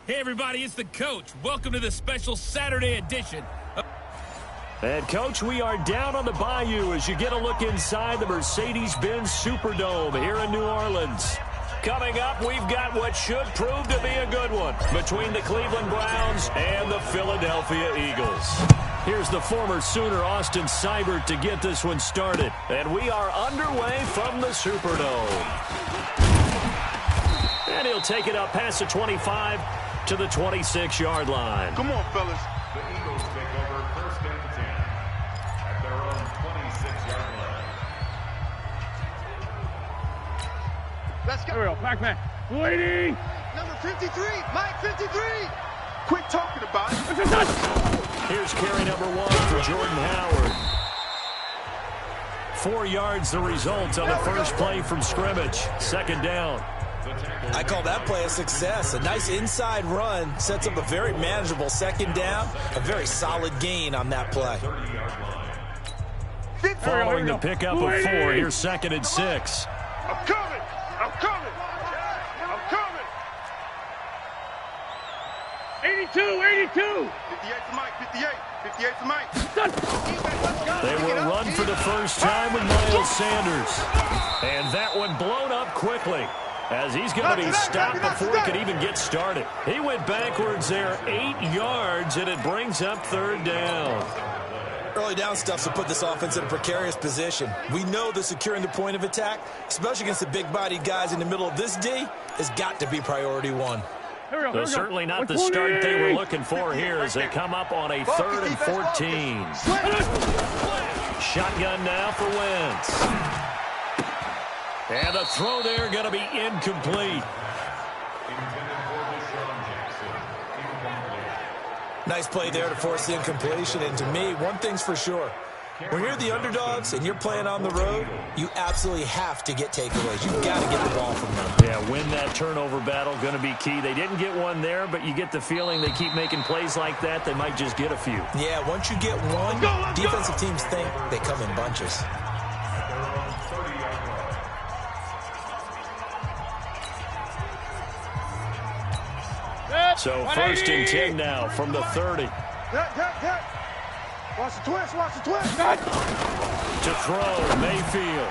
Hey everybody, it's the coach. Welcome to the special Saturday edition. And coach, we are down on the bayou as you get a look inside the Mercedes-Benz Superdome here in New Orleans. Coming up, we've got what should prove to be a good one between the Cleveland Browns and the Philadelphia Eagles. Here's the former Sooner Austin Seibert to get this one started. And we are underway from the Superdome. And he'll take it up past the 25 to the 26-yard line. Come on, fellas. The Eagles take over first and 10 at their own 26-yard line. Let's go. Here we go. Back man. Waiting. Number 53. Mike 53. Quit talking about it. What's this done? Here's carry number 1 for Jordan Howard. 4 yards the result on the first play from scrimmage. Second down. I call that play a success. A nice inside run sets up a very manageable second down. A very solid gain on that play. Following the pickup of 4, here's second and 6. I'm coming. I'm coming. I'm coming. 82, 82. 58 for Mike. 58. 58 for Mike. They will run for the first time with Miles Sanders. And that one blown up quickly, as he's going to be stopped before he could even get started. He went backwards there 8 yards, and it brings up third down. Early down stuff to put this offense in a precarious position. We know that securing the point of attack, especially against the big-bodied guys in the middle of this D, has got to be priority one. So certainly not the start they were looking for here as they come up on a 3rd and 14. Shotgun now for Wentz. And the throw there going to be incomplete. Nice play there to force the incompletion. And to me, one thing's for sure. When you're the underdogs and you're playing on the road, you absolutely have to get takeaways. You've got to get the ball from them. Yeah, win that turnover battle, going to be key. They didn't get one there, but you get the feeling they keep making plays like that, they might just get a few. Yeah, once you get one, defensive teams think they come in bunches. So first and 10 now from the 30. Watch the twist. Watch the twist. To throw, Mayfield.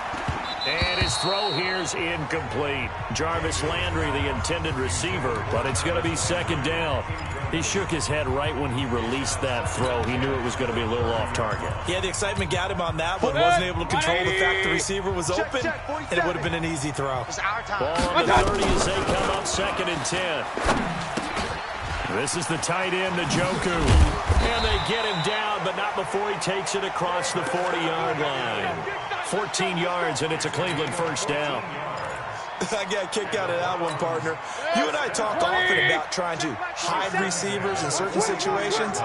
And his throw here's incomplete. Jarvis Landry, the intended receiver, but it's going to be second down. He shook his head right when he released that throw. He knew it was going to be a little off target. Yeah, the excitement got him on that one. Wasn't able to control the fact the receiver was open, and it would have been an easy throw. Ball on the 30 as they come up second and 10. This is the tight end, Njoku. And they get him down, but not before he takes it across the 40-yard line. 14 yards, and it's a Cleveland first down. I got a kick out of that one, partner. You and I talk often about trying to hide receivers in certain situations,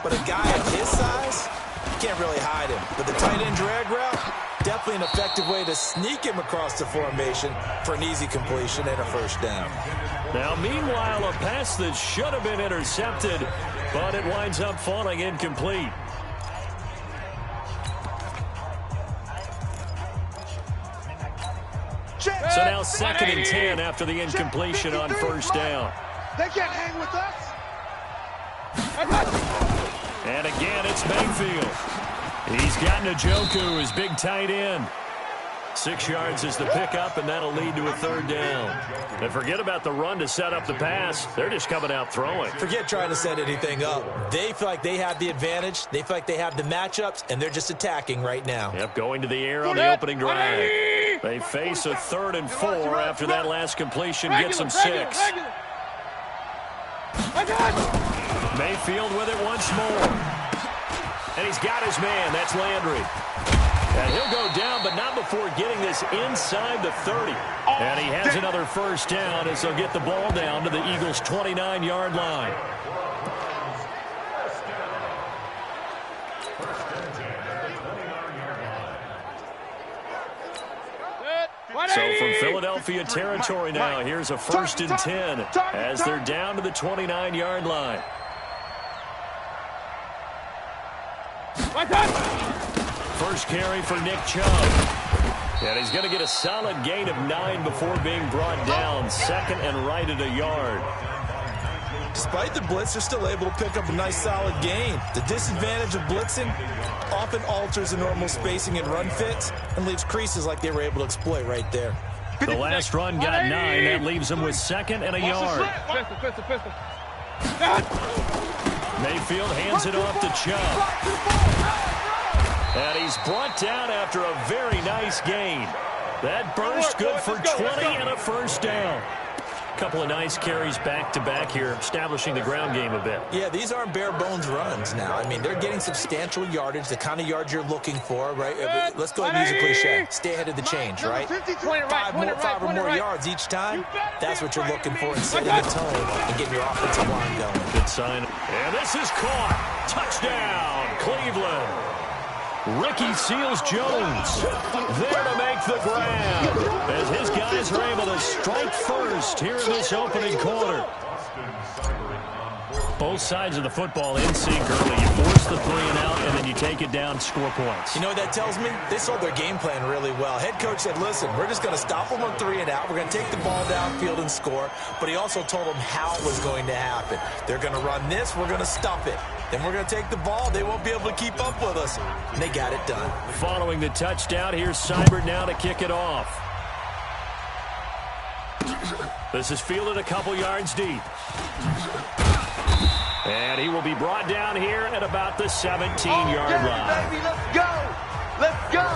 but a guy of his size, you can't really hide him. But the tight end drag route, definitely an effective way to sneak him across the formation for an easy completion and a first down. Now, meanwhile, a pass that should have been intercepted, but it winds up falling incomplete. So now second and 10 after the incompletion on first down. They can't hang with us. And again, it's Mayfield. He's got Njoku, his big tight end. 6 yards is the pickup, and that'll lead to a third down. And forget about the run to set up the pass. They're just coming out throwing. Forget trying to set anything up. They feel like they have the advantage. They feel like they have the matchups, and they're just attacking right now. Yep, going to the air on the opening drive. They face a 3rd and 4 after that last completion gets them 6. Mayfield with it once more. And he's got his man. That's Landry. And he'll go down, but not before getting this inside the 30. And he has another first down as they'll get the ball down to the Eagles' 29-yard line. So from Philadelphia territory now, here's a 1st and 10 as they're down to the 29-yard line. First carry for Nick Chubb. And he's going to get a solid gain of 9 before being brought down. Second and right at a yard. Despite the blitz, they're still able to pick up a nice solid gain. The disadvantage of blitzing often alters the normal spacing and run fits and leaves creases like they were able to exploit right there. The last run got 9. That leaves them with 2nd and a yard. Pistol. Mayfield hands it off to Chubb. And he's brought down after a very nice gain. That burst good for 20 and a first down. Couple of nice carries back-to-back here, establishing the ground game a bit. Yeah, these aren't bare-bones runs now. I mean, they're getting substantial yardage, the kind of yards you're looking for, right? Let's go ahead and use a cliche. Stay ahead of the change, right? 5 or more yards each time, that's what you're looking for in setting the tone and getting your offensive line going. Good sign. And this is caught. Touchdown, Cleveland. Ricky Seals-Jones there to make the grab as his guys are able to strike first here in this opening quarter. Both sides of the football in sync early. You force the 3 and out, and then you take it down, score points. You know what that tells me? They sold their game plan really well. Head coach said, listen, we're just going to stop them on 3 and out. We're going to take the ball downfield and score. But he also told them how it was going to happen. They're going to run this. We're going to stop it. Then we're going to take the ball. They won't be able to keep up with us. And they got it done. Following the touchdown, here's Seibert now to kick it off. This is fielded a couple yards deep. And he will be brought down here at about the 17-yard line. Baby, let's go! Let's go!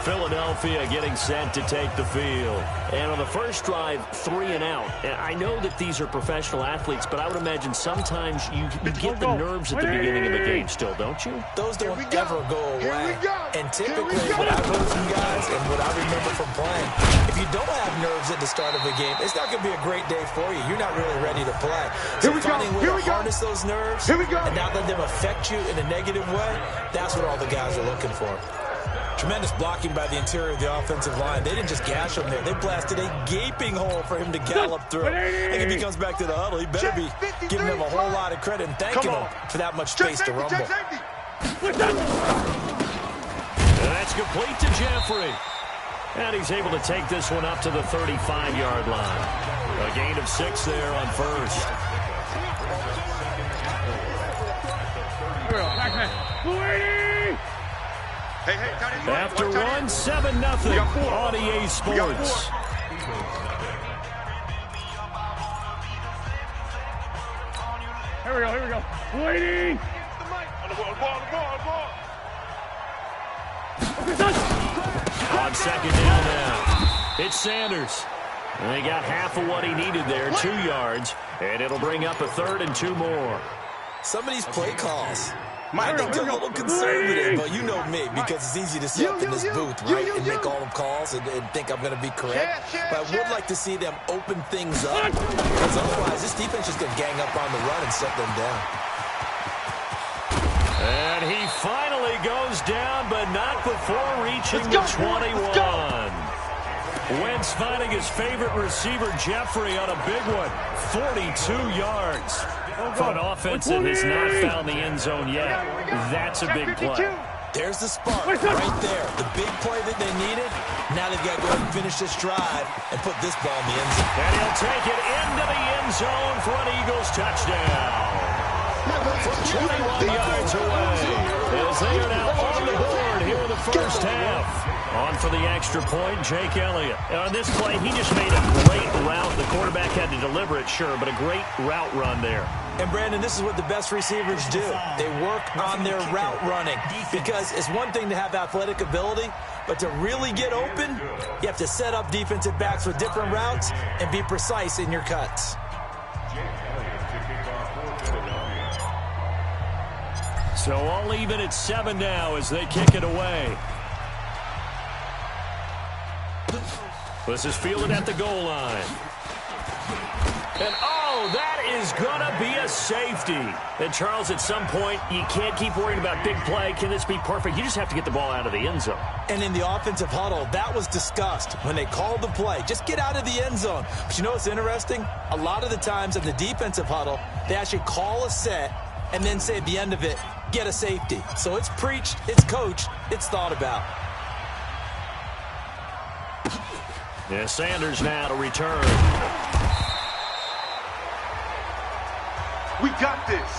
Philadelphia getting set to take the field. And on the first drive, 3 and out. And I know that these are professional athletes, but I would imagine sometimes you get the nerves at the beginning of the game still, don't you? Those don't ever go away. And typically, what I've heard from guys and what I remember from playing, if you don't have nerves at the start of a game, it's not going to be a great day for you. You're not really ready to play. So finding a way to harness those nerves and not let them affect you in a negative way, that's what all the guys are looking for. Tremendous blocking by the interior of the offensive line. They didn't just gash him there. They blasted a gaping hole for him to gallop through. I think if he comes back to the huddle, he better be giving them a whole lot of credit and thanking him for that much space to rumble. And that's complete to Jeffrey. And he's able to take this one up to the 35-yard line. A gain of 6 there on first. After one, 7-0 on EA Sports. Here we go. Waiting. On second down now. It's Sanders. And they got half of what he needed there, 2 yards. And it'll bring up a 3rd and 2 more. Some of these play calls might think they're a little conservative, but you know me, because it's easy to sit up in this booth, right, and make all the calls and think I'm going to be correct. But I would like to see them open things up, because otherwise this defense is going to gang up on the run and set them down. And he finally goes down, but not before reaching the 21. Wentz finding his favorite receiver, Jeffrey, on a big one, 42 yards. For an offense that has not found the end zone yet, that's a big play. There's the spark right there. The big play that they needed. Now they've got to go ahead and finish this drive and put this ball in the end zone. And he'll take it into the end zone for an Eagles touchdown. From 21 yards away, as they are now on the board here in the first half. On for the extra point, Jake Elliott. And on this play, he just made a great route. The quarterback had to deliver it, sure, but a great route run there. And, Brandon, this is what the best receivers do. They work on their route running, because it's one thing to have athletic ability, but to really get open, you have to set up defensive backs with different routes and be precise in your cuts. So all even at 7 now as they kick it away. This is fielded at the goal line. And, oh, that is going to be a safety. And, Charles, at some point, you can't keep worrying about big play. Can this be perfect? You just have to get the ball out of the end zone. And in the offensive huddle, that was discussed when they called the play. Just get out of the end zone. But you know what's interesting? A lot of the times in the defensive huddle, they actually call a set and then say at the end of it, get a safety. So it's preached, it's coached, it's thought about. Yeah, Sanders now to return. We got this.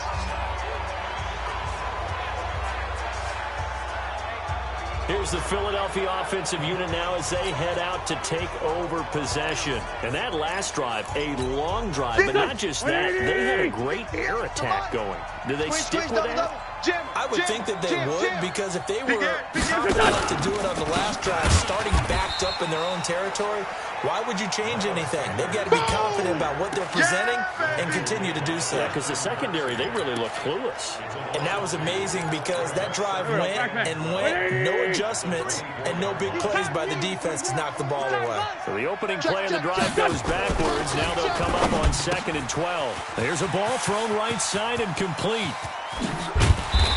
Here's the Philadelphia offensive unit now as they head out to take over possession. And that last drive, a long drive, but not just that. They had a great air attack going. Do they stick with that? I would think that they would, because if they were confident enough to do it on the last drive, starting backed up in their own territory, why would you change anything? They've got to be confident about what they're presenting and continue to do so. Yeah, because the secondary, they really look clueless. And that was amazing because that drive went and went, no adjustments and no big plays by the defense to knock the ball away. So the opening play of the drive goes backwards. Now they'll come up on 2nd and 12. There's a ball thrown right side and complete.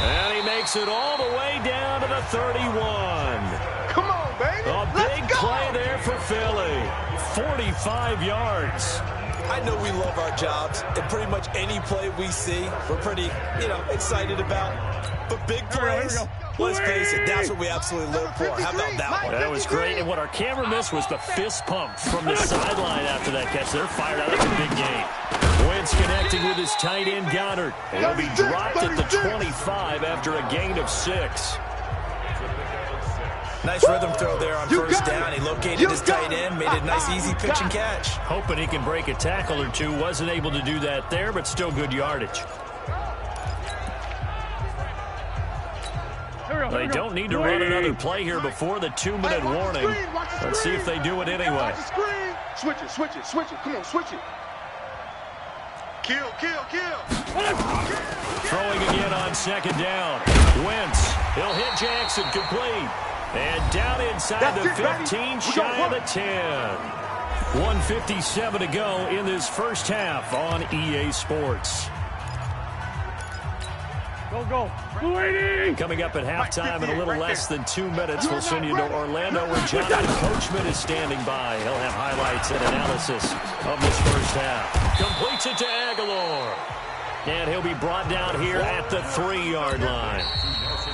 And he makes it all the way down to the 31. Come on, baby. A big play there for Philly. 45 yards. I know we love our jobs, and pretty much any play we see, we're pretty, excited about. But big plays, let's face it, that's what we absolutely live for. How about that one? That was great, and what our camera missed was the fist pump from the sideline after that catch. They're fired out. That's a big game. Wentz connecting with his tight end, Goddard. And he'll be dropped at the 25 after a gain of 6. Nice rhythm throw there on first down. He located his tight end, made it a nice, easy pitch and catch. Hoping he can break a tackle or two. Wasn't able to do that there, but still good yardage. They don't need to run another play here before the 2-minute warning. Let's see if they do it anyway. Switch it, switch it, switch it. Come on, switch it. Kill, kill, kill. Throwing again on 2nd down. Wentz, he'll hit Jackson, complete. And down inside the 15, shy of the 10. 1:57 to go in this first half on EA Sports. Go. 280. Coming up at halftime in a little less than 2 minutes, we'll send you to Orlando where Jonathan Coachman is standing by. He'll have highlights and analysis of this first half. Completes it to Aguilar. And he'll be brought down here at the 3-yard line.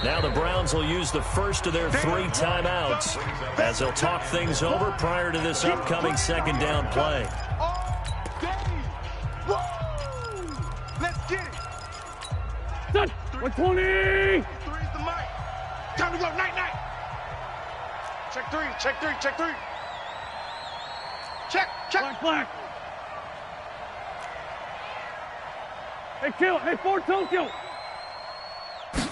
Now the Browns will use the first of their 3 timeouts as they'll talk things over prior to this upcoming 2nd down play. Let's get it. Done. 120. 3's the mic. Time to go. Night. Check 3. Check. Black. Hey, kill. Hey, 4-2 kill.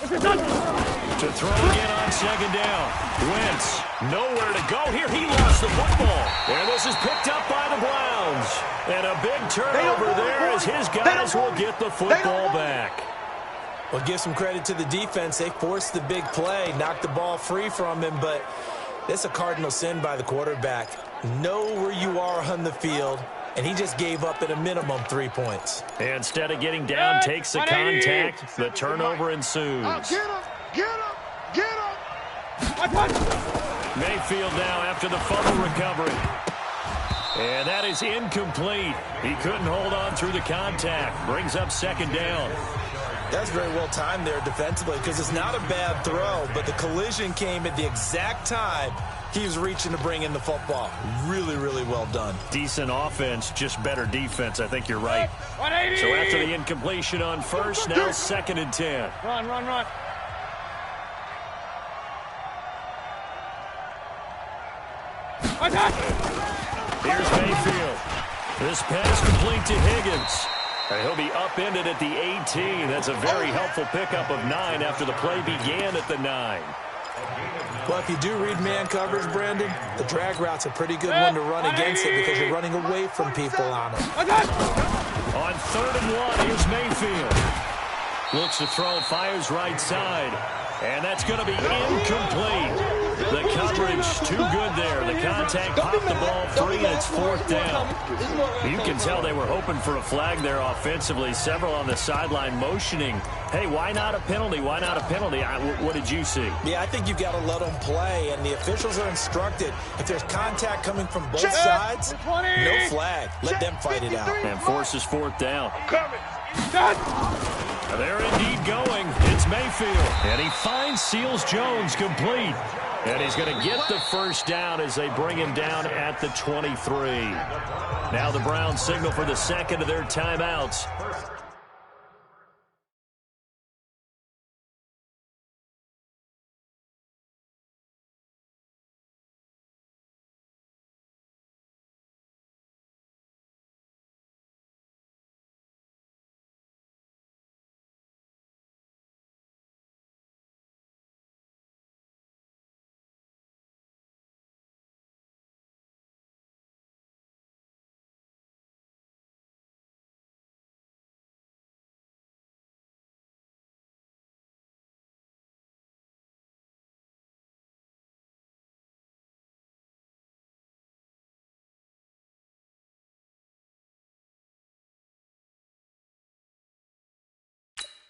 This is done. To throw again on 2nd down. Wentz, nowhere to go here. He lost the football. And this is picked up by the Browns. And a big turnover there as his guys will get the football back. Well, give some credit to the defense. They forced the big play, knocked the ball free from him, but this is a cardinal sin by the quarterback. Know where you are on the field, and he just gave up at a minimum 3 points. Instead of getting down, takes the contact. The turnover ensues. Get him. Mayfield now after the fumble recovery. And that is incomplete. He couldn't hold on through the contact. Brings up 2nd down. That's very well timed there defensively because it's not a bad throw, but the collision came at the exact time he was reaching to bring in the football. Really, really well done. Decent offense, just better defense. I think you're right. 180. So after the incompletion on first, now 2nd and 10. Run. Here's Mayfield. This pass complete to Higgins. And he'll be upended at the 18. That's a very helpful pickup of 9 after the play began at the 9. Well, if you do read man coverage, Brandon, the drag route's a pretty good one to run against it because you're running away from people on it. On 3rd and 1, here's Mayfield. Looks to throw, fires right side. And that's going to be incomplete. The coverage too good there. The contact popped the ball free, and it's 4th down. You can tell they were hoping for a flag there offensively. Several on the sideline motioning. Hey, why not a penalty? Why not a penalty? What did you see? Yeah, I think you've got to let them play, and the officials are instructed. If there's contact coming from both sides, no flag. Let them fight it out. And forces 4th down. They're indeed going. It's Mayfield. And he finds Seals-Jones complete. And he's going to get the first down as they bring him down at the 23. Now the Browns signal for the 2nd of their timeouts.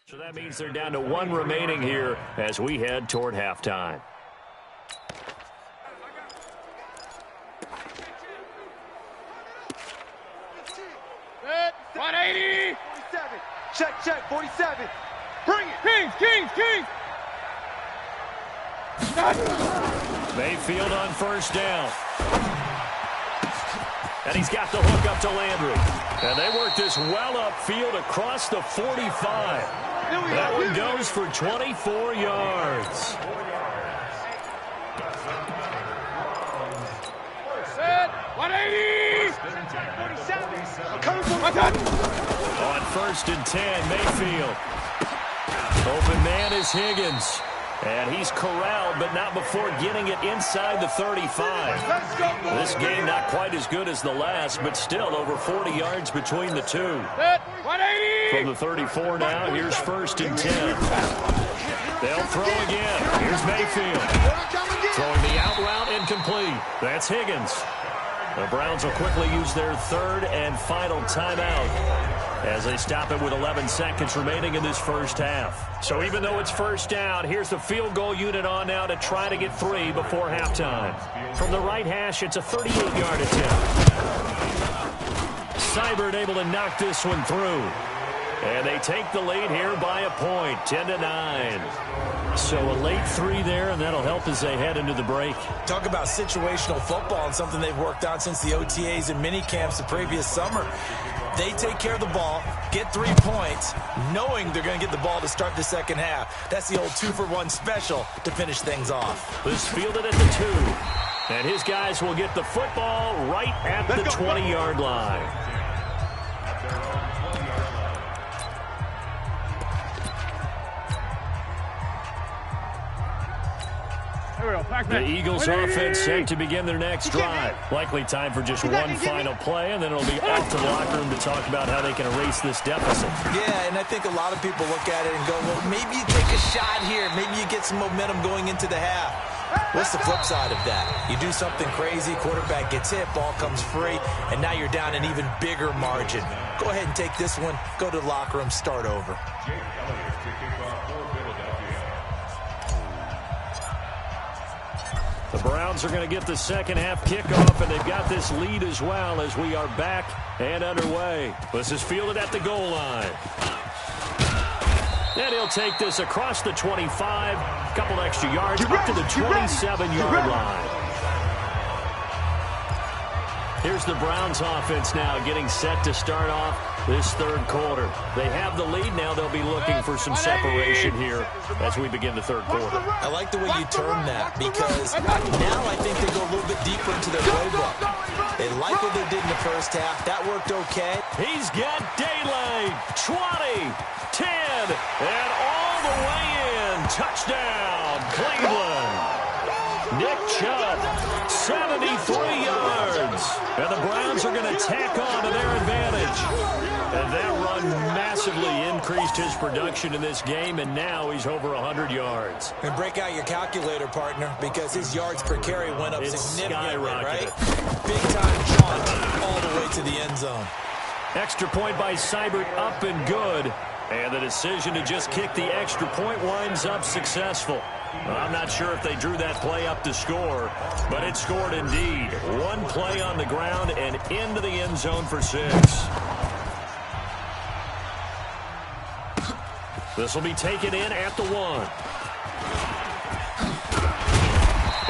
So that means they're down to one remaining here as we head toward halftime. Set, 180. 47. Check, 47. Bring it. Kings. Mayfield on first down. And he's got the hook up to Landry. And they work this well upfield across the 45. That one goes for 24 yards. Set, 180. 47. On first and 10, Mayfield. Open man is Higgins. And he's corralled, but not before getting it inside the 35. This game not quite as good as the last, but still over 40 yards between the two. Set, 180. From the 34 now, here's first and 10. They'll throw again. Here's Mayfield. Throwing the out route incomplete. That's Higgins. The Browns will quickly use their third and final timeout as they stop it with 11 seconds remaining in this first half. So even though it's first down, here's the field goal unit on now to try to get 3 before halftime. From the right hash, it's a 38-yard attempt. Seibert able to knock this one through. And they take the lead here by a point, 10-9. So a late 3 there, and that'll help as they head into the break. Talk about situational football and something they've worked on since the OTAs and mini camps the previous summer. They take care of the ball, get 3 points, knowing they're going to get the ball to start the second half. That's the old 2-for-1 special to finish things off. This fielded at the 2. And his guys will get the football right at the 20-yard line. The Eagles offense set to begin their next drive. Likely time for just one final play, and then it'll be off to the locker room to talk about how they can erase this deficit. Yeah, and I think a lot of people look at it and go, well, maybe you take a shot here. Maybe you get some momentum going into the half. What's the flip side of that? You do something crazy, quarterback gets hit, ball comes free, and now you're down an even bigger margin. Go ahead and take this one, go to the locker room, start over. The Browns are going to get the second half kickoff, and they've got this lead as well as we are back and underway. This is fielded at the goal line. And he'll take this across the 25, a couple extra yards, up to the 27-yard line. Here's the Browns offense now getting set to start off this third quarter. They have the lead now. They'll be looking for some separation here as we begin the third quarter. I like the way you term that because now I think they go a little bit deeper into their playbook. They like what they did in the first half. That worked okay. He's got daylight. 20, 10, and all the way in. Touchdown, Cleveland. Nick Chubb, 73 yards. And the Browns are going to tack on to their advantage. And that run massively increased his production in this game, and now he's over 100 yards. And break out your calculator, partner, because his yards per carry went up significantly, right? Big-time jaunt all the way to the end zone. Extra point by Seibert, up and good. And the decision to just kick the extra point winds up successful. I'm not sure if they drew that play up to score, but it scored indeed. One play on the ground and into the end zone for 6. This will be taken in at the 1.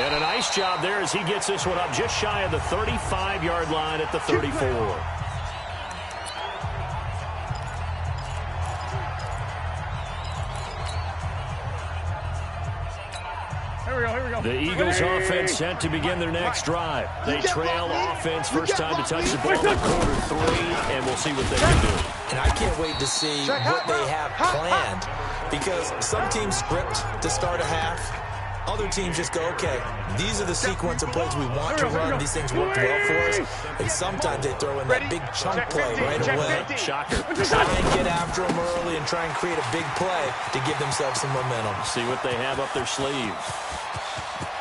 And a nice job there as he gets this one up just shy of the 35-yard line at the 34. Here we go. The Eagles offense set to begin their next drive. They trail offense, first time to touch the ball in quarter 3, and we'll see what they can do. And I can't wait to see what they have planned because some teams script to start a half. Other teams just go, okay, these are the sequence of plays we want to run. These things worked well for us. And sometimes they throw in that big chunk play right away. Shocker. Try and get after them early and try and create a big play to give themselves some momentum. See what they have up their sleeves.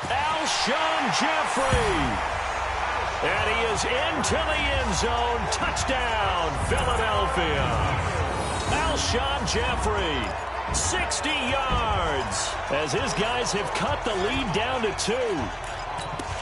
Alshon Jeffrey. And he is into the end zone. Touchdown, Philadelphia. Alshon Jeffrey, 60 yards, as his guys have cut the lead down to 2.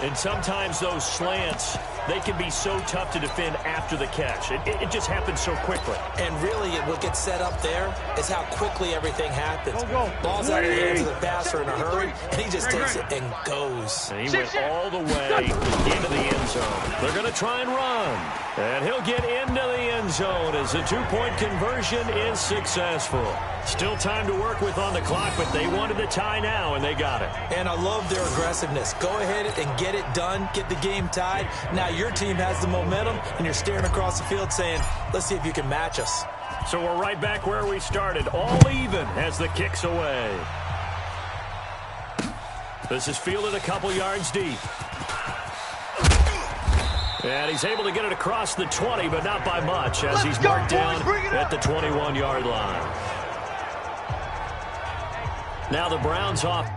And sometimes those slants, they can be so tough to defend after the catch. It just happens so quickly. And really, what gets set up there is how quickly everything happens. Ball's out of the hands of the passer in a hurry, and he just takes it and goes. And he went all the way into the end zone. They're going to try and run. And he'll get into the end zone as the 2-point conversion is successful. Still time to work with on the clock, but they wanted the tie now, and they got it. And I love their aggressiveness. Go ahead and get it done, get the game tied. Now your team has the momentum, and you're staring across the field saying, let's see if you can match us. So we're right back where we started, all even as the kick's away. This is fielded a couple yards deep. And he's able to get it across the 20, but not by much, as he's marked down at the 21-yard line. Now the Browns off.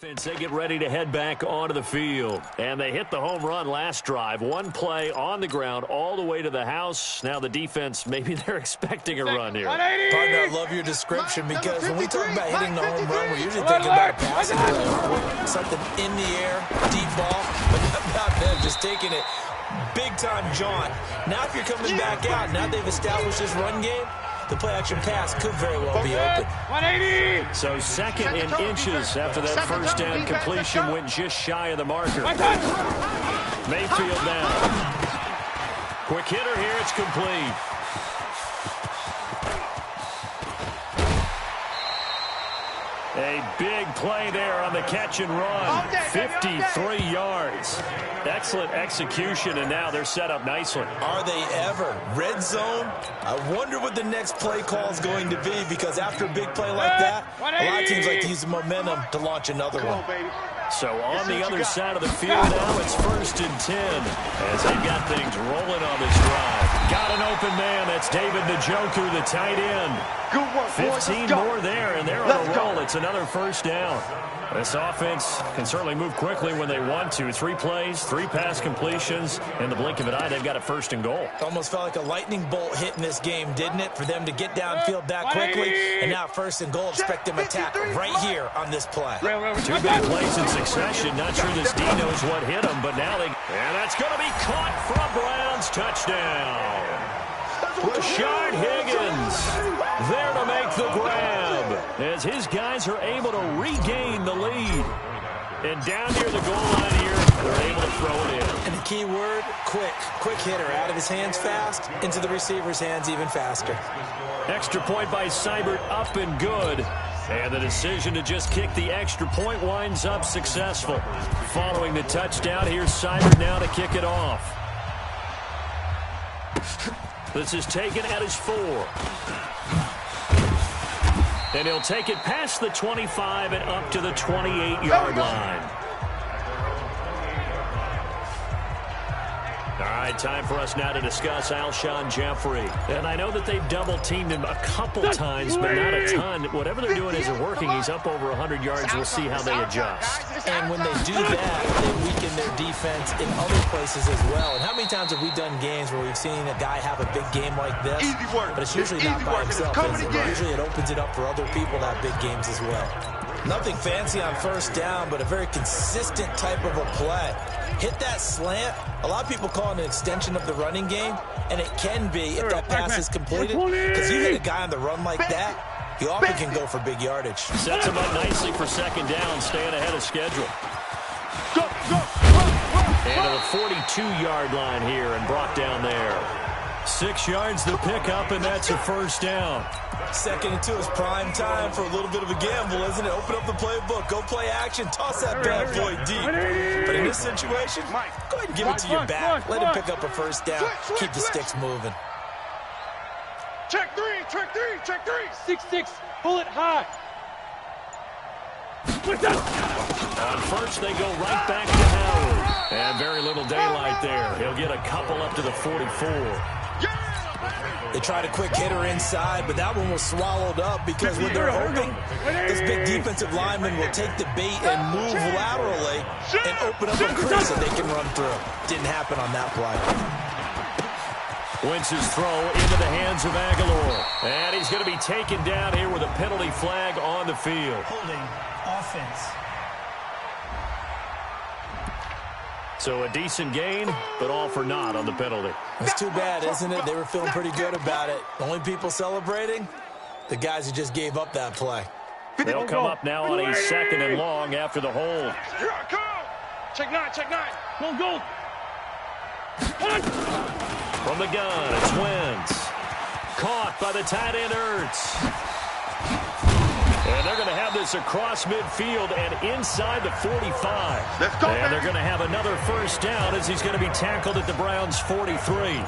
They get ready to head back onto the field. And they hit the home run last drive. One play on the ground all the way to the house. Now the defense, maybe they're expecting a run here. Partner, I love your description because when we talk about hitting the home run, we're usually thinking about a passing play. Something in the air, deep ball. But how about them just taking it big-time jaunt. Now if you're coming back out, now they've established this run game, the play-action pass could very well be open. 180! So second in inches after that first down completion went just shy of the marker. Mayfield down. Quick hitter here, it's complete. A big play there on the catch and run. 53 yards. Excellent execution, and now they're set up nicely. Are they ever? Red zone? I wonder what the next play call is going to be, because after a big play like that, a lot of teams like to use the momentum to launch another one. So on the other side of the field now, it's 1st and 10 as they've got things rolling on this drive. Got an open man. That's David Njoku, the tight end. 15 more there, and they're on a roll. It's another 1st down. This offense can certainly move quickly when they want to. 3 plays, 3 pass completions. In the blink of an eye, they've got a 1st and goal. Almost felt like a lightning bolt hit in this game, didn't it? For them to get downfield that quickly, and now 1st and goal. Expect them to attack right here on this play. 2 big plays in succession. Not sure this D knows what hit them, but now they... And that's going to be caught for a Browns touchdown. Rashard Higgins there to make the grab as his guys are able to regain the lead. And down near the goal line here, they're able to throw it in. And the key word, quick. Quick hitter. Out of his hands fast, into the receiver's hands even faster. Extra point by Seibert, up and good. And the decision to just kick the extra point winds up successful. Following the touchdown, here's Seibert now to kick it off. This is taken at his 4. And he'll take it past the 25 and up to the 28-yard line. All right, time for us now to discuss Alshon Jeffrey. And I know that they've double-teamed him a couple times, but not a ton. Whatever they're doing isn't working. He's up over 100 yards. We'll see how they adjust. And when they do that, they weaken their defense in other places as well. And how many times have we done games where we've seen a guy have a big game like this? But it's usually not by himself, is it? Usually it opens it up for other people to have big games as well. Nothing fancy on 1st down, but a very consistent type of a play. Hit that slant. A lot of people call it an extension of the running game, and it can be if that pass is completed. Because you hit a guy on the run like that, he often can go for big yardage. Sets him up nicely for 2nd down, staying ahead of schedule. And to the 42-yard line here and brought down there. 6 yards the pickup, and that's a 1st down. 2nd and 2 is prime time for a little bit of a gamble, isn't it? Open up the playbook, go play action, toss that bad boy deep. But in this situation, go ahead and give it to your back. Let him pick up a 1st down. Keep the sticks moving. Check 3, check 3, check 3. 6-6, pull it high. On 1st, they go right back to Howard. And very little daylight there. He'll get a couple up to the 44. They tried a quick hitter inside, but that one was swallowed up because when they're hoping, this big defensive lineman will take the bait and move laterally and open up a crease that they can run through. Didn't happen on that play. Wentz's throw into the hands of Aguilar. And he's going to be taken down here with a penalty flag on the field. Holding offense. So a decent gain, but all for naught on the penalty. It's too bad, isn't it? They were feeling pretty good about it. The only people celebrating, the guys who just gave up that play. They'll come up now on a 2nd and long after the hold. Here I come. Check 9, check 9. Go. From the gun, it's Wentz. Caught by the tight end, Ertz. And they're going to have this across midfield and inside the 45. Let's go, and they're going to have another 1st down as he's going to be tackled at the Browns' 43.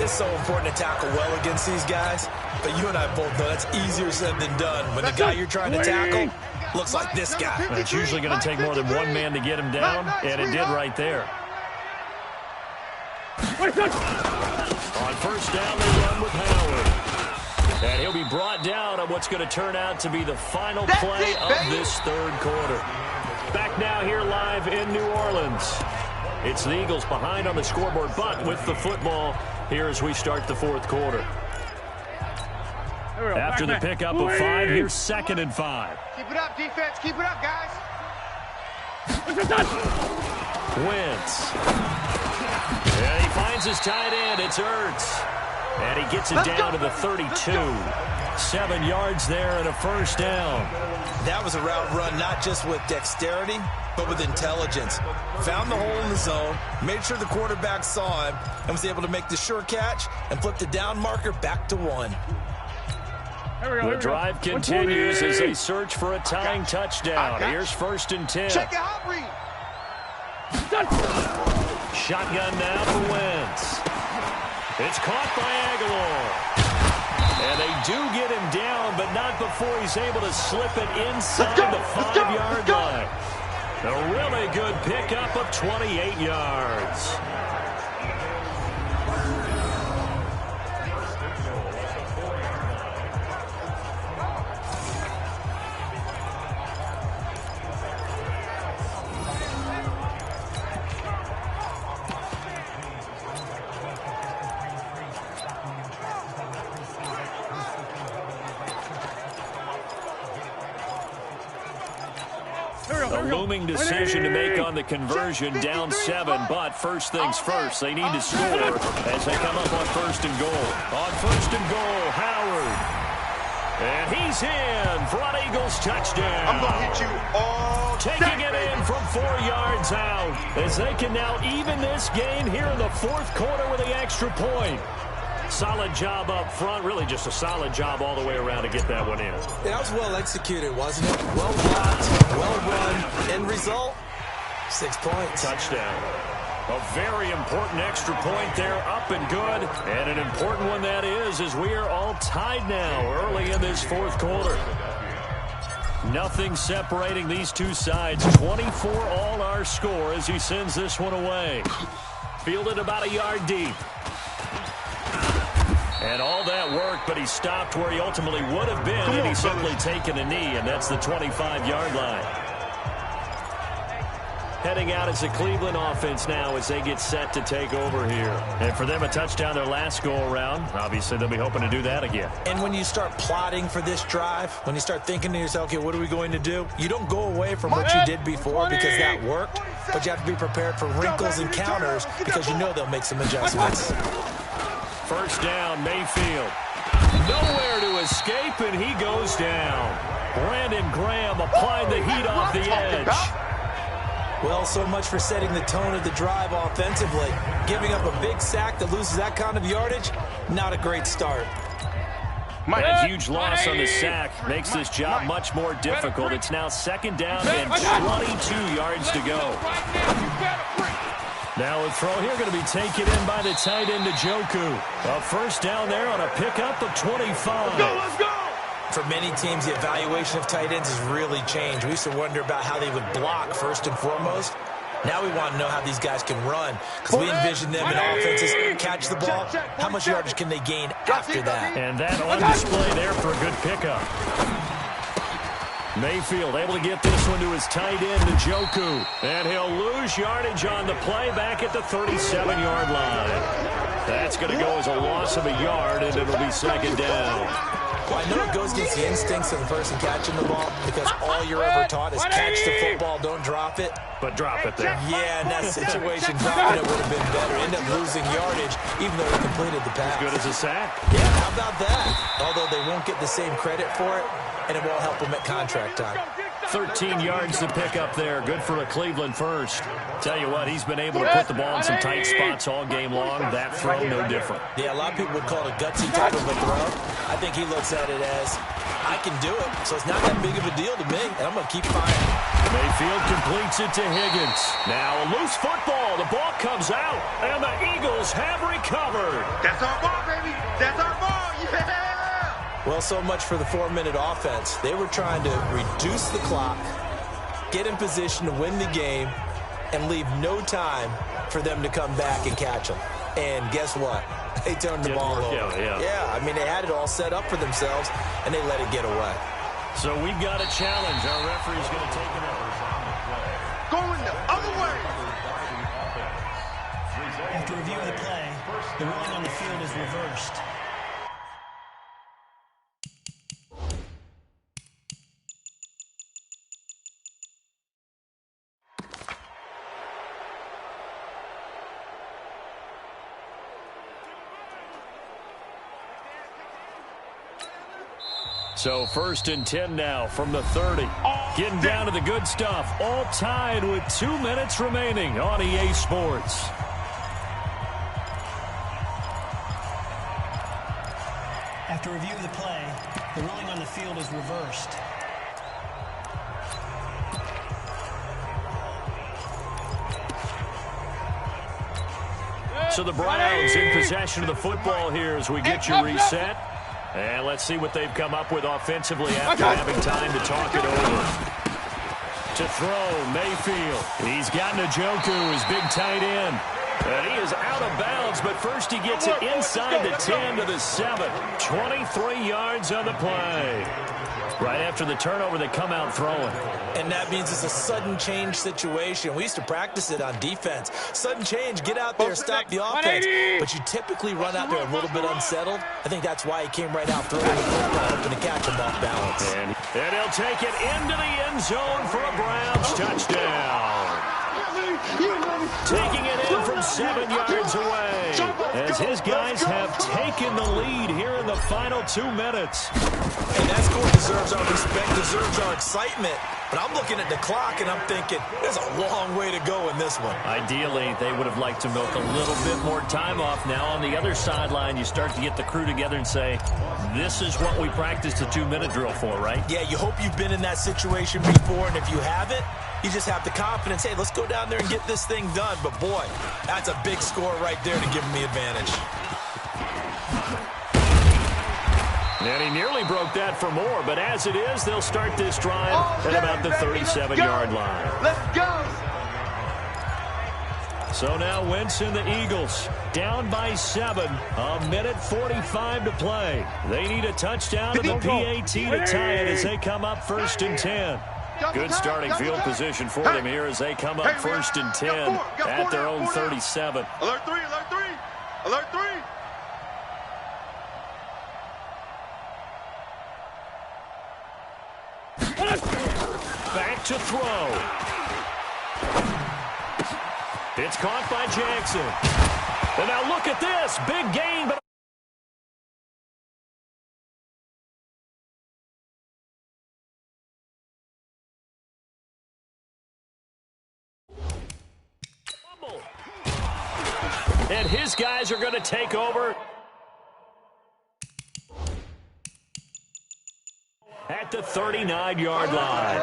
It's so important to tackle well against these guys, but you and I both know that's easier said than done. When the guy you're trying to tackle looks like this guy. And it's usually going to take more than one man to get him down, and it did right there. On 1st down, they run with Howard. And he'll be brought down on what's going to turn out to be the final play of this 3rd quarter. Back now here live in New Orleans. It's the Eagles behind on the scoreboard, but with the football here as we start the 4th quarter. After the pickup of 5, here's 2nd and 5. Keep it up, defense. Keep it up, guys. Wentz. And he finds his tight end. It's Ertz. And he gets it down to the 32. 7 yards there and a 1st down. That was a route run not just with dexterity, but with intelligence. Found the hole in the zone, made sure the quarterback saw him, and was able to make the sure catch and flip the down marker back to 1. The drive continues as they search for a tying touchdown. Here's 1st and 10. Check it out, read. Shotgun now for Wentz. It's caught by Aguilar. And they do get him down, but not before he's able to slip it inside the 5-yard line. A really good pickup of 28 yards. A looming decision to make on the conversion, down 7, but first things first, they need to score as they come up on 1st and goal. On 1st and goal, Howard. And he's in for an Eagles touchdown. I'm going to hit you all taking it in from 4 yards out as they can now even this game here in the 4th quarter with the extra point. Solid job up front, really just a solid job all the way around to get that one in. That was well executed, wasn't it? Well blocked, well run. End result, 6 points. Touchdown. A very important extra point there, up and good. And an important one that is, as we are all tied now early in this 4th quarter. Nothing separating these two sides. 24 all our score as he sends this one away. Fielded about a yard deep. And all that worked, but he stopped where he ultimately would have been, and he's simply taken a knee, and that's the 25-yard line. Heading out as the Cleveland offense now as they get set to take over here. And for them, a touchdown their last go-around. Obviously, they'll be hoping to do that again. And when you start plotting for this drive, when you start thinking to yourself, okay, what are we going to do? You don't go away from what you did before because that worked, but you have to be prepared for wrinkles and counters because you know they'll make some adjustments. First down, Mayfield. Nowhere to escape, and he goes down. Brandon Graham applying the heat off the edge. Well, so much for setting the tone of the drive offensively. Giving up a big sack that loses that kind of yardage, not a great start. A huge loss on the sack makes this job much more difficult. It's now 2nd down and 22 yards to go. Now a throw here going to be taken in by the tight end, Njoku. A first down there on a pickup of 25. Let's go! For many teams, the evaluation of tight ends has really changed. We used to wonder about how they would block first and foremost. Now we want to know how these guys can run because we envision them in offenses catch the ball. How much yardage can they gain after that? And that on display there for a good pickup. Mayfield able to get this one to his tight end, Njoku. And he'll lose yardage on the play back at the 37-yard line. That's going to go as a loss of a yard, and it'll be 2nd down. Well, I know it goes against the instincts of the person catching the ball because all you're ever taught is catch the football, don't drop it. But drop it there. Yeah, in that situation, dropping it would have been better. End up losing yardage, even though he completed the pass. As good as a sack. Yeah, how about that? Although they won't get the same credit for it, and it won't help them at contract time. 13 yards to pick up there. Good for a Cleveland first. Tell you what, he's been able to put the ball in some tight spots all game long. That throw, no different. Yeah, a lot of people would call it a gutsy type of a throw. I think he looks at it as, I can do it, so it's not that big of a deal to me, and I'm going to keep firing. Mayfield completes it to Higgins. Now a loose football. The ball comes out, and the Eagles have recovered. That's our ball, baby. That's our ball. Yeah! Well, so much for the 4-minute offense. They were trying to reduce the clock, get in position to win the game, and leave no time for them to come back and catch them. And guess what? They turned the ball over. Yeah, I mean, they had it all set up for themselves, and they let it get away. So we've got a challenge. Our referee's going to take it over. Going the other way. After reviewing the play, the ruling on the field is reversed. So 1st and 10 now from the 30. Getting down to the good stuff. All tied with 2 minutes remaining on EA Sports. After review of the play, the ruling on the field is reversed. So the Browns in possession of the football here as we get you reset. And let's see what they've come up with offensively after having time to talk it over. To throw, Mayfield. He's got Njoku, his big tight end. And he is out of bounds, but first he gets it inside the 10 to the 7. 23 yards on the play. Right after the turnover, they come out throwing. And that means it's a sudden change situation. We used to practice it on defense. Sudden change, get out there, stop the offense. But you typically run out there a little bit unsettled. I think that's why he came right out throwing the football, hoping to catch him off balance. And he'll take it into the end zone for a Browns touchdown. Taking it in from 7 yards away as his guys have taken the lead here in the final 2 minutes. And that score deserves our respect, deserves our excitement. But I'm looking at the clock and I'm thinking, there's a long way to go in this one. Ideally, they would have liked to milk a little bit more time off. Now on the other sideline, you start to get the crew together and say, this is what we practiced the 2-minute drill for, right? Yeah, you hope you've been in that situation before, and if you haven't, you just have the confidence, hey, let's go down there and get this thing done. But, boy, that's a big score right there to give them the advantage. And he nearly broke that for more, but as it is, they'll start this drive at about the 37-yard line. Let's go. So now Wentz and the Eagles down by 7. A minute 45 to play. They need a touchdown and the PAT to tie it as they come up 1st and 10. Good starting field position for them here as they come up 1st and 10 at their own 37. Alert 3, alert 3, alert 3. Back to throw. It's caught by Jackson. And now look at this. Big gain, but and his guys are going to take over at the 39-yard line.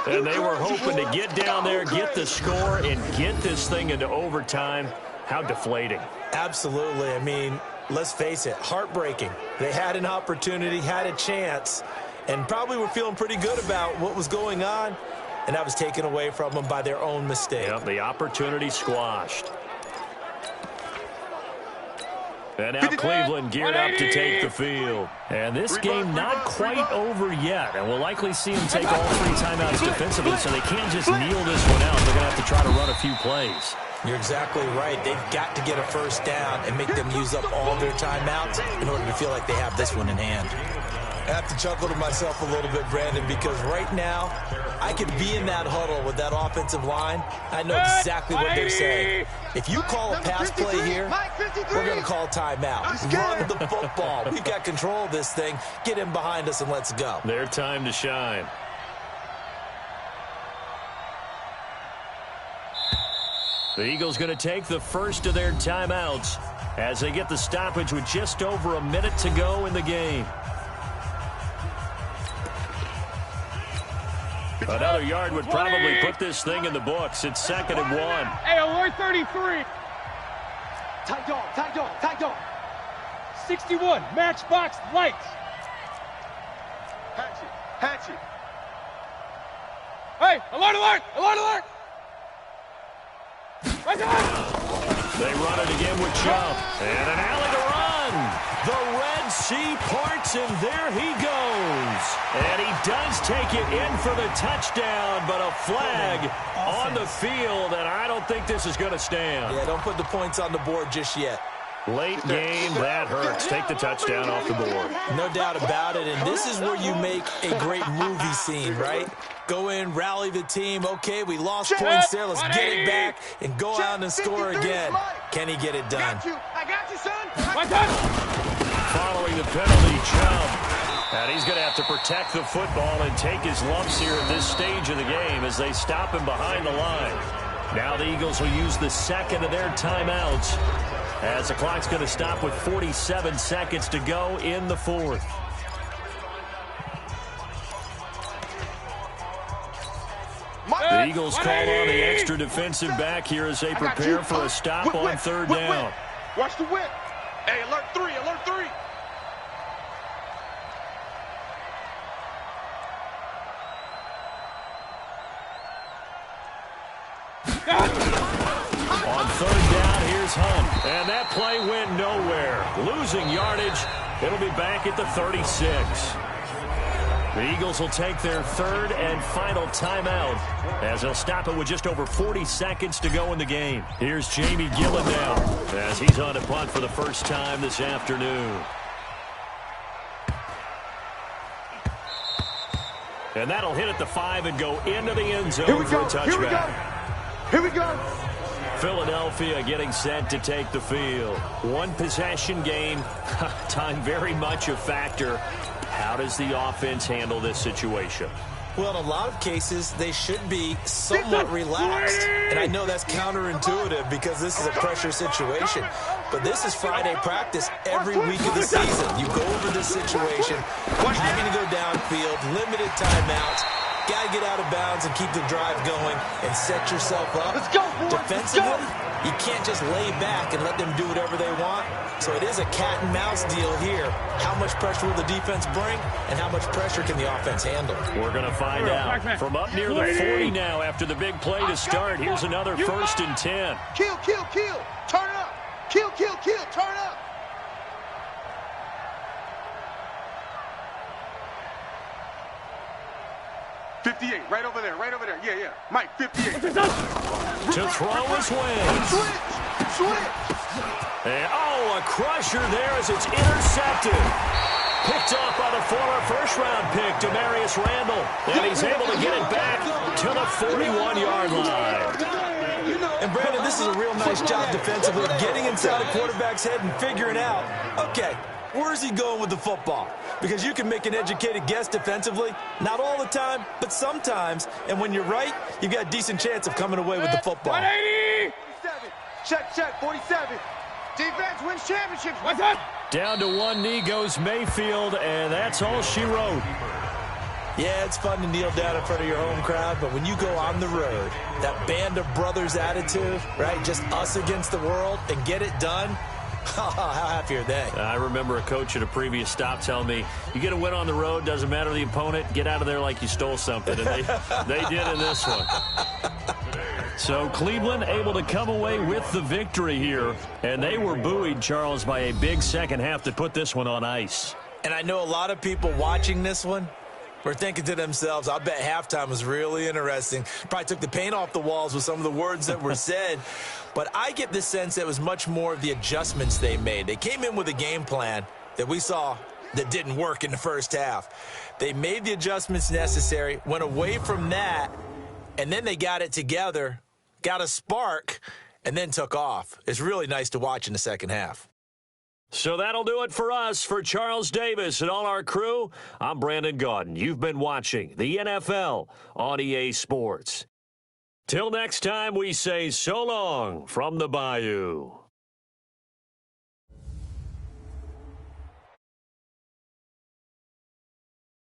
And they were hoping to get down there, get the score, and get this thing into overtime. How deflating. Absolutely. I mean, let's face it, heartbreaking. They had an opportunity, had a chance, and probably were feeling pretty good about what was going on, and that was taken away from them by their own mistake. Yep, the opportunity squashed. And now Cleveland geared up to take the field. And this game not quite over yet. And we'll likely see them take all 3 timeouts defensively, so they can't just kneel this one out. They're going to have to try to run a few plays. You're exactly right. They've got to get a first down and make them use up all their timeouts in order to feel like they have this one in hand. I have to chuckle to myself a little bit, Brandon, because right now I could be in that huddle with that offensive line. I know exactly what they're saying. If you call a pass play here, we're going to call timeout. Run the football. We've got control of this thing. Get him behind us and let's go. Their time to shine. The Eagles going to take the first of their timeouts as they get the stoppage with just over a minute to go in the game. Another yard would probably put this thing in the books. It's 2nd and 1. Hey, alert 33. Tight dog, tight dog, tight dog. 61, matchbox lights. Hatchet, hatchet. Hey, alert, alert, alert, alert. Right on. They run it again with Chubb. And an alley to run. The Red Sea parts, and there he goes. And he does take it in for the touchdown, but a flag on the field, and I don't think this is going to stand. Yeah, don't put the points on the board just yet. Late game, that hurts. Take the touchdown off the board. No doubt about it, and this is where you make a great movie scene, right? Go in, rally the team. Okay, we lost points there. Let's get it back and go out and score again. Can he get it done? I got you, son. Right on. Following the penalty, Chubb. And he's going to have to protect the football and take his lumps here at this stage of the game as they stop him behind the line. Now the Eagles will use the second of their timeouts as the clock's going to stop with 47 seconds to go in the fourth. The Eagles call on the extra defensive back here as they prepare for a stop on third down. Watch the whip. Hey, alert 3, alert 3. On third down, here's Hunt. And that play went nowhere. Losing yardage. It'll be back at the 36. The Eagles will take their third and final timeout as they'll stop it with just over 40 seconds to go in the game. Here's Jamie Gillen now as he's on a punt for the first time this afternoon. And that'll hit at the 5 and go into the end zone for a touchback. Here we go. Here we go. Philadelphia getting set to take the field. One possession game. Time very much a factor. How does the offense handle this situation? Well, in a lot of cases, they should be somewhat relaxed. And I know that's counterintuitive because this is a pressure situation. But this is Friday practice every week of the season. You go over this situation, having to go downfield, limited timeouts, got to get out of bounds and keep the drive going and set yourself up. Let's go, boys. Defensively, you can't just lay back and let them do whatever they want. So it is a cat and mouse deal here. How much pressure will the defense bring and how much pressure can the offense handle? We're going to find out from up near the 40 now after the big play to start. Here's another 1st and 10. Kill, kill, kill. Turn it up. Kill, kill, kill. Turn it up. $58, right over there, right over there. Yeah, yeah. Mike, 58. To throw his way. Switch. And, a crusher there as it's intercepted. Picked off by the former first-round pick, Demarius Randall. And he's able to get it back to the 41-yard line. And, Brandon, this is a real nice job defensively, getting inside a quarterback's head and figuring out, okay, where's he going with the football? Because you can make an educated guess defensively, not all the time, but sometimes. And when you're right, you've got a decent chance of coming away with the football. 180! 47. Check, 47. Defense wins championships. What's up? Down to one knee goes Mayfield, and that's all she wrote. Yeah, it's fun to kneel down in front of your home crowd, but when you go on the road, that band of brothers attitude, right, just us against the world, and get it done, how happy are they? I remember a coach at a previous stop telling me, you get a win on the road, doesn't matter the opponent, get out of there like you stole something. And they did in this one. So Cleveland able to come away with the victory here. And they were buoyed, Charles, by a big second half to put this one on ice. And I know a lot of people watching this one were thinking to themselves, I bet halftime was really interesting. Probably took the paint off the walls with some of the words that were said. But I get the sense that it was much more of the adjustments they made. They came in with a game plan that we saw that didn't work in the first half. They made the adjustments necessary, went away from that, and then they got it together, got a spark, and then took off. It's really nice to watch in the second half. So that'll do it for us. For Charles Davis and all our crew, I'm Brandon Gaudin. You've been watching the NFL on EA Sports. Till next time, we say so long from the Bayou.